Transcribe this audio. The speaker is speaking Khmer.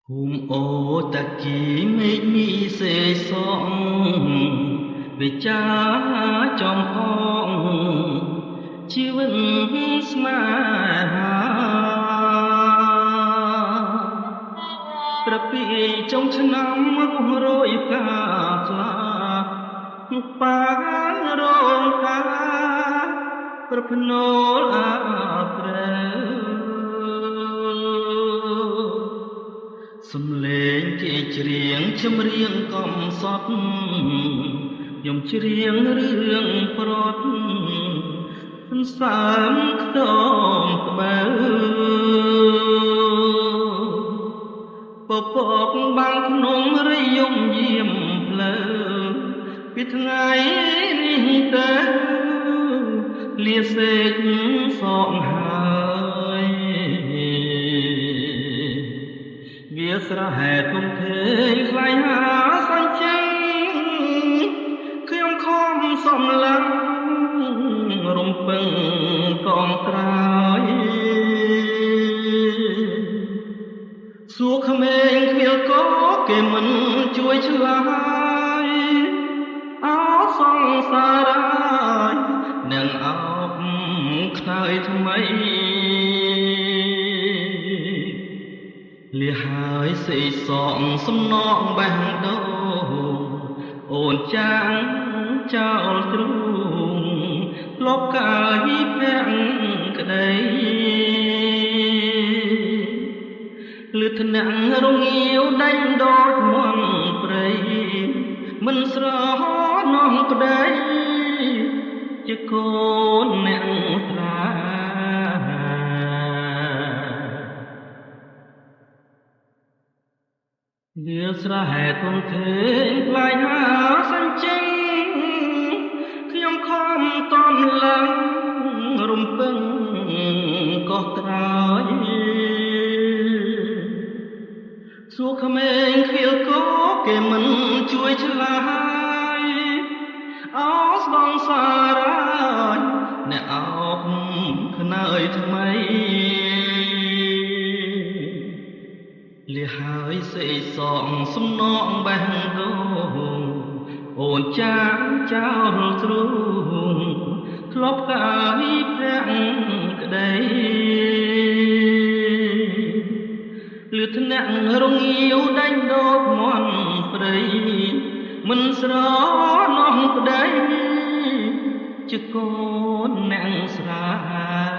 Hùm ô ta ký mê nhi xê song về cha trong ong chi vẫn smaประปีจงชนะมรุโรยกาคลาปางโรงกาประพโนอาเปรសំឡេងគេច្រៀងជំរៀងកំសត់ខ្ញុំច្រៀងរឿងប្រត់សើមខ្ទមក្បែរពពកបាំងក្នុងរិយមយាមផ្លូវពីថ្ងៃនេះទៅលាសេកសងហើយវាស្រហែទុំធេខ្លាយហាសាញ់ចឹងខ្ញុំខំសំឡឹងរំពឹងកងក្រោយសួរក្មេងគ្មានក៏គេមិនជួយឆ្លើយអោសង្សារហើយនឹងអោបខ្នើយថ្មីលះហើយសេសងសំណងបេះដូងអូនចាងចោលទ្រូងលបកាយពាំងក្ដីលឺថ្នាក់រងាវដេញដូចមន់ព្រៃមិនស្រហនងក្ដីជាកូនអ្នកត្រាវាស្រហែទុំធេខ្លាយហាសាញ់ចឹងខ្ញុំខំតមឡើងរំពឹងកោះក្រោយសួរក្មេងឃ្វាលក៏គេមិនជួយឆ្លើយអោស្បងសារហើយអ្នកអោបខ្នើយថ្មីលះហើយសេសងសំណងបេះដូងអូនចាងចោលទ្រូងធ្លាប់កាយប្រាំងក្ដីលឺថ្នាក់រងាវដេញដូចមន់ព្រៃមិនស្រណោះក្ដីជាកូនអ្នកស្រា